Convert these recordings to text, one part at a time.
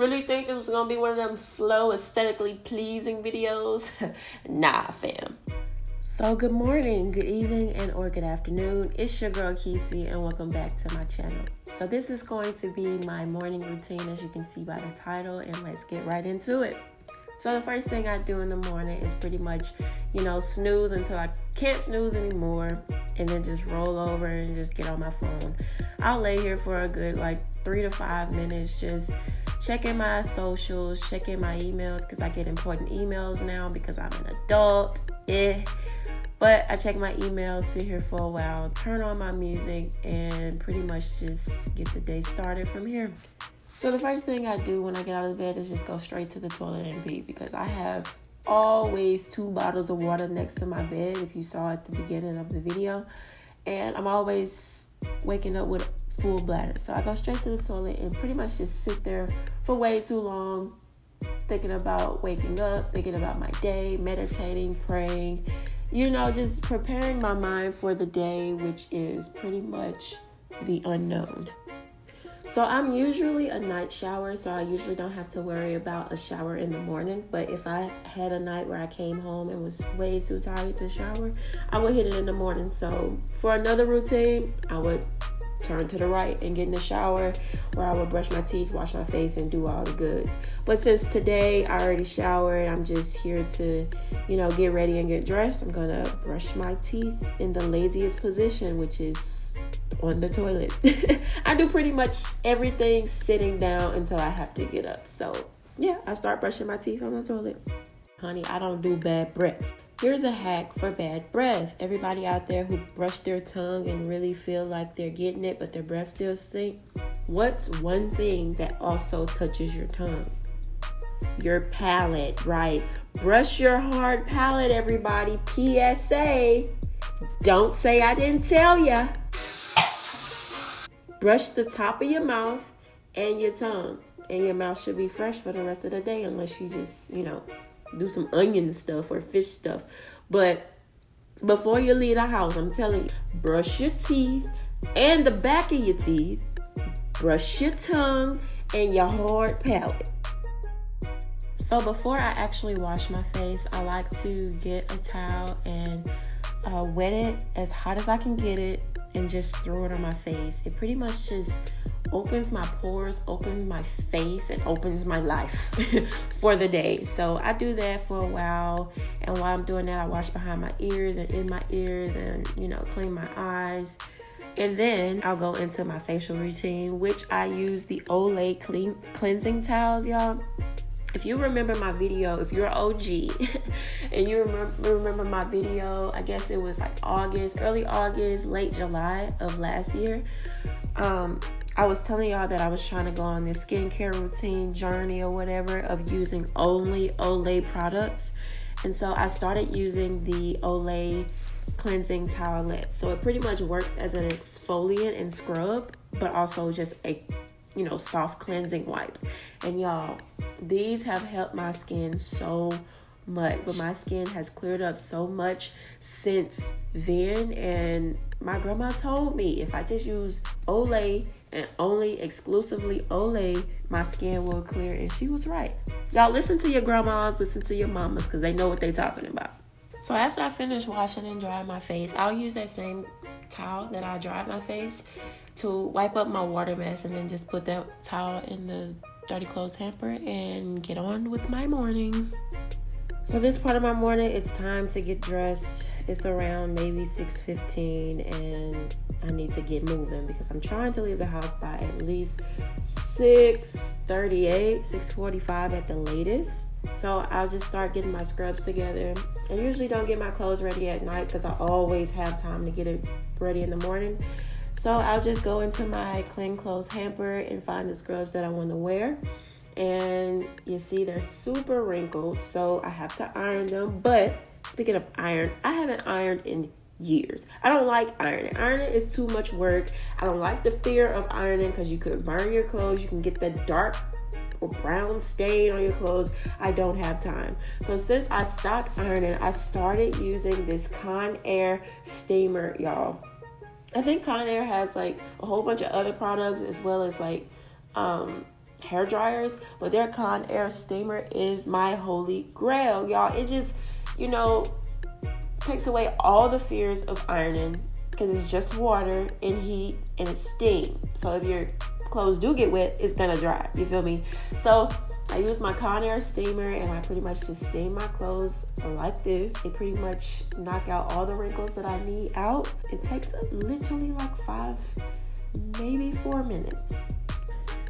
really think this was gonna be one of them slow, aesthetically pleasing videos? Nah, fam. So good morning, good evening, and or good afternoon. It's your girl Kesi, and welcome back to my channel. So this is going to be my morning routine, as you can see by the title, and let's get right into it. So the first thing I do in the morning is pretty much, snooze until I can't snooze anymore, and then just roll over and just get on my phone. I'll lay here for a good 3 to 5 minutes, just checking my socials, checking my emails, because I get important emails now because I'm an adult. But I check my emails, sit here for a while, turn on my music, and pretty much just get the day started from here. So the first thing I do when I get out of bed is just go straight to the toilet and pee, because I have always 2 bottles of water next to my bed, if you saw at the beginning of the video. And I'm always waking up with a full bladder. So I go straight to the toilet and pretty much just sit there for way too long, thinking about waking up, thinking about my day, meditating, praying, just preparing my mind for the day, which is pretty much the unknown. So I'm usually a night shower, so I usually don't have to worry about a shower in the morning. But if I had a night where I came home and was way too tired to shower, I would hit it in the morning. So for another routine, I would turn to the right and get in the shower, where I would brush my teeth, wash my face, and do all the goods. But since today I already showered, I'm just here to, get ready and get dressed. I'm gonna brush my teeth in the laziest position, which is on the toilet. I do pretty much everything sitting down until I have to get up. So yeah, I start brushing my teeth on the toilet. Honey, I don't do bad breath. Here's a hack for bad breath. Everybody out there who brush their tongue and really feel like they're getting it, but their breath still stink. What's one thing that also touches your tongue? Your palate, right? Brush your hard palate, everybody. PSA. Don't say I didn't tell ya. Brush the top of your mouth and your tongue. And your mouth should be fresh for the rest of the day, unless you just, do some onion stuff or fish stuff. But before you leave the house, I'm telling you, brush your teeth and the back of your teeth. Brush your tongue and your hard palate. So before I actually wash my face, I like to get a towel and wet it as hot as I can get it and just throw it on my face. It pretty much just opens my pores, opens my face, and opens my life for the day. So I do that for a while, and while I'm doing that, I wash behind my ears and in my ears and, clean my eyes. And then I'll go into my facial routine, which I use the Olay cleansing towels, y'all. If you remember my video, if you're an OG and you remember my video, I guess it was early August, late July of last year. I was telling y'all that I was trying to go on this skincare routine journey or whatever of using only Olay products. And so I started using the Olay cleansing towelette. So it pretty much works as an exfoliant and scrub, but also just a, soft cleansing wipe. And y'all, these have helped my skin so much. But my skin has cleared up so much since then. And my grandma told me if I just use Olay and only exclusively Olay, my skin will clear, and she was right. Y'all listen to your grandmas, listen to your mamas, because they know what they're talking about. So after I finish washing and drying my face, I'll use that same towel that I dried my face to wipe up my water mess, and then just put that towel in the dirty clothes hamper and get on with my morning. So this part of my morning, it's time to get dressed. It's around maybe 6:15, and I need to get moving because I'm trying to leave the house by at least 6:38, 6:45 at the latest. So I'll just start getting my scrubs together. I usually don't get my clothes ready at night because I always have time to get it ready in the morning. So I'll just go into my clean clothes hamper and find the scrubs that I want to wear. And you see they're super wrinkled, so I have to iron them. But speaking of iron, I haven't ironed in years. I don't like ironing. Ironing is too much work. I don't like the fear of ironing because you could burn your clothes. You can get the dark or brown stain on your clothes. I don't have time. So since I stopped ironing, I started using this Conair steamer, y'all. I think Conair has a whole bunch of other products, as well as hair dryers, but their Conair steamer is my holy grail, y'all. It just, takes away all the fears of ironing because it's just water and heat and it's steam. So if your clothes do get wet, it's gonna dry. You feel me? So I use my Conair steamer and I pretty much just steam my clothes like this. It pretty much knock out all the wrinkles that I need out. It takes literally like 5, maybe 4 minutes.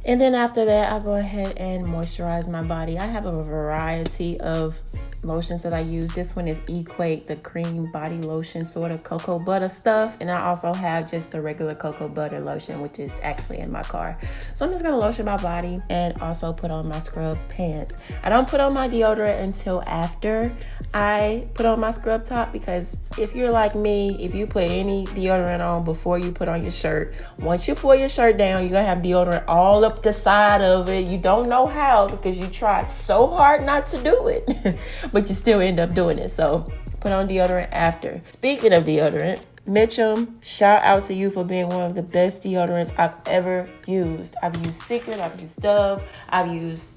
And then after that, I go ahead and moisturize my body. I have a variety of lotions that I use. This one is Equate, the cream body lotion, sort of cocoa butter stuff. And I also have just the regular cocoa butter lotion, which is actually in my car. So I'm just gonna lotion my body and also put on my scrub pants. I don't put on my deodorant until after I put on my scrub top, because if you're like me, if you put any deodorant on before you put on your shirt, once you pull your shirt down, you're gonna have deodorant all up the side of it. You don't know how because you tried so hard not to do it, but you still end up doing it. So put on deodorant after. Speaking of deodorant, Mitchum, shout out to you for being one of the best deodorants I've ever used. I've used Secret, I've used Dove, I've used,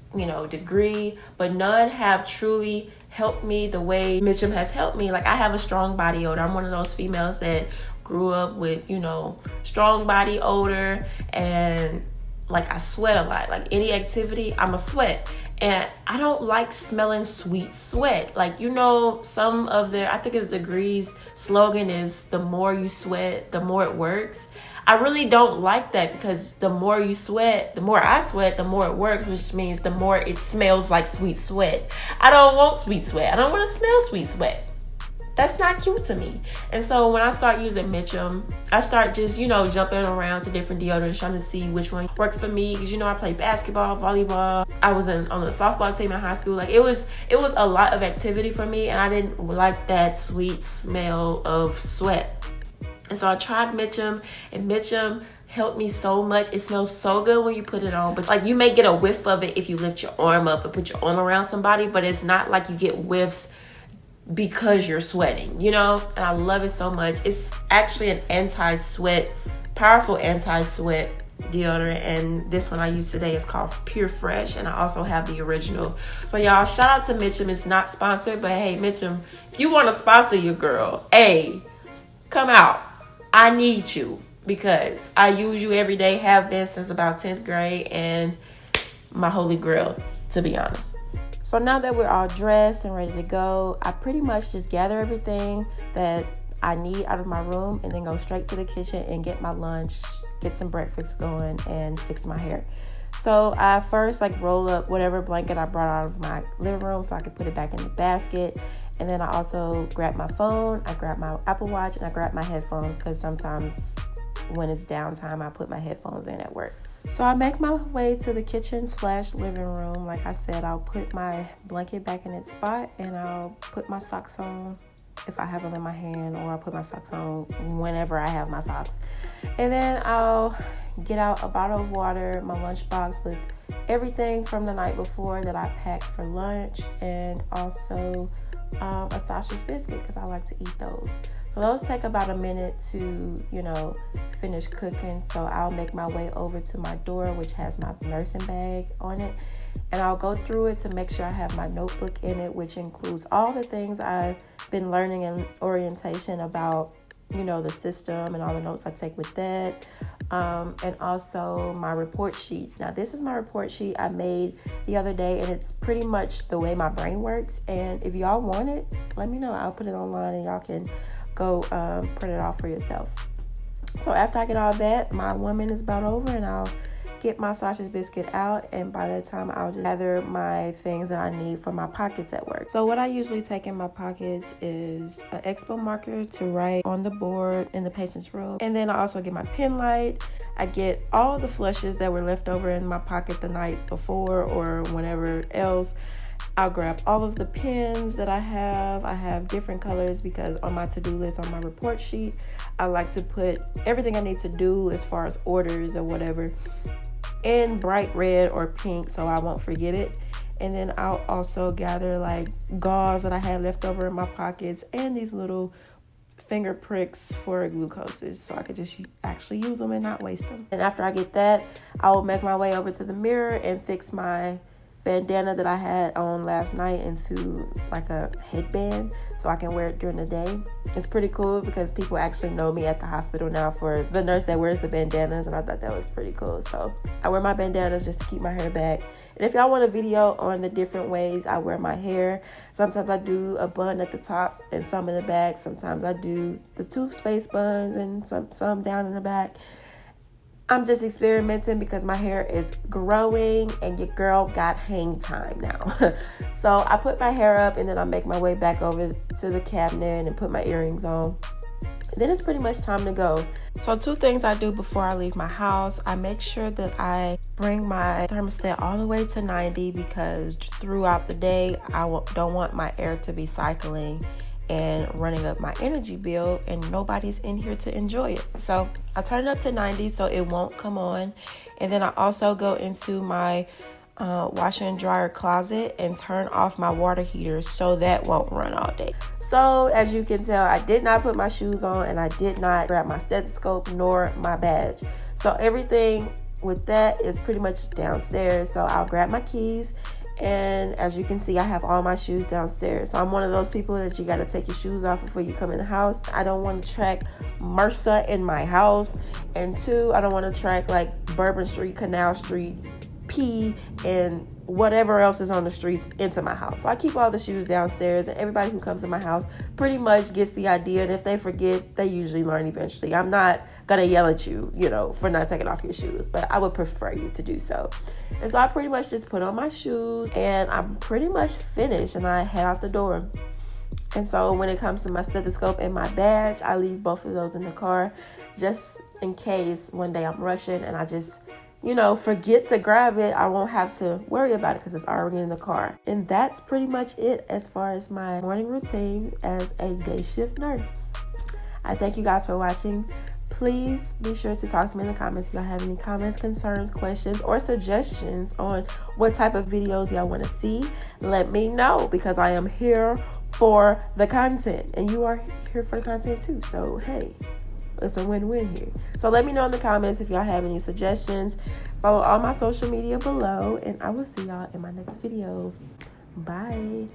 Degree, but none have truly helped me the way Mitchum has helped me. Like, I have a strong body odor. I'm one of those females that grew up with, strong body odor, and like I sweat a lot. Like any activity, I'm a sweat. And I don't like smelling sweet sweat. Like, some of their, I think it's Degree's slogan is the more you sweat, the more it works. I really don't like that, because the more you sweat, the more I sweat, the more it works, which means the more it smells like sweet sweat. I don't want sweet sweat. I don't want to smell sweet sweat. That's not cute to me. And so when I start using Mitchum, I start just, jumping around to different deodorants, trying to see which one worked for me. Because, I play basketball, volleyball. I was on the softball team in high school. Like, it was a lot of activity for me, and I didn't like that sweet smell of sweat. And so I tried Mitchum, and Mitchum helped me so much. It smells so good when you put it on, but like, you may get a whiff of it if you lift your arm up and put your arm around somebody, but it's not like you get whiffs because you're sweating, and I love it so much. It's actually an anti-sweat, powerful anti-sweat deodorant, and this one I use today is called Pure Fresh, and I also have the original. So y'all, shout out to Mitchum. It's not sponsored, but hey, Mitchum, if you want to sponsor your girl, hey, come out. I need you, because I use you every day, have been since about 10th grade, and my holy grail, to be honest. So now that we're all dressed and ready to go, I pretty much just gather everything that I need out of my room and then go straight to the kitchen and get my lunch, get some breakfast going, and fix my hair. So I first roll up whatever blanket I brought out of my living room so I could put it back in the basket. And then I also grab my phone, I grab my Apple Watch, and I grab my headphones, because sometimes when it's downtime, I put my headphones in at work. So I make my way to the kitchen/living room. Like I said, I'll put my blanket back in its spot, and I'll put my socks on if I have them in my hand, or I'll put my socks on whenever I have my socks. And then I'll get out a bottle of water, my lunchbox with everything from the night before that I packed for lunch, and also a sausage biscuit, because I like to eat those. So those take about a minute to, finish cooking. So I'll make my way over to my door, which has my nursing bag on it, and I'll go through it to make sure I have my notebook in it, which includes all the things I've been learning in orientation about, the system, and all the notes I take with that. And also my report sheets. Now, this is my report sheet I made the other day, and it's pretty much the way my brain works. And if y'all want it, let me know. I'll put it online, and y'all can go print it off for yourself. So after I get all that, my 1 minute is about over, and I'll get my sausage biscuit out, and by that time I'll just gather my things that I need for my pockets at work. So what I usually take in my pockets is an expo marker to write on the board in the patient's room, and then I also get my pen light. I get all the flushes that were left over in my pocket the night before or whenever else. I'll grab all of the pens that I have. I have different colors because on my to-do list on my report sheet, I like to put everything I need to do as far as orders or whatever in bright red or pink so I won't forget it. And then I'll also gather gauze that I had left over in my pockets and these little finger pricks for glucoses so I could just actually use them and not waste them. And after I get that, I will make my way over to the mirror and fix my bandana that I had on last night into like a headband so I can wear it during the day. It's pretty cool because people actually know me at the hospital now for the nurse that wears the bandanas, and I thought that was pretty cool. So I wear my bandanas just to keep my hair back. And if y'all want a video on the different ways I wear my hair, sometimes I do a bun at the tops and some in the back. Sometimes I do the toothpaste buns and some down in the back. I'm just experimenting because my hair is growing and your girl got hang time now. So I put my hair up and then I make my way back over to the cabinet and put my earrings on. Then it's pretty much time to go. So 2 things I do before I leave my house. I make sure that I bring my thermostat all the way to 90 because throughout the day, I don't want my air to be cycling and running up my energy bill, and nobody's in here to enjoy it. So I turn it up to 90 so it won't come on. And then I also go into my washer and dryer closet and turn off my water heater so that won't run all day. So as you can tell, I did not put my shoes on and I did not grab my stethoscope nor my badge. So everything with that is pretty much downstairs. So I'll grab my keys, and as you can see, I have all my shoes downstairs. So I'm one of those people that you got to take your shoes off before you come in the house. I don't want to track MRSA in my house. And 2, I don't want to track like Bourbon Street, Canal Street, P, and whatever else is on the streets into my house. So I keep all the shoes downstairs, and everybody who comes to my house pretty much gets the idea. And if they forget, they usually learn eventually. I'm not gonna yell at you, for not taking off your shoes, but I would prefer you to do so. And so I pretty much just put on my shoes and I'm pretty much finished, and I head out the door. And so when it comes to my stethoscope and my badge, I leave both of those in the car just in case one day I'm rushing and I just forget to grab it. I won't have to worry about it because it's already in the car. And that's pretty much it as far as my morning routine as a day shift nurse. I thank you guys for watching. Please be sure to talk to me in the comments if y'all have any comments, concerns, questions, or suggestions on what type of videos y'all want to see. Let me know because I am here for the content and you are here for the content too. So, hey, it's a win-win here. So let me know in the comments if y'all have any suggestions. Follow all my social media below, and I will see y'all in my next video. Bye.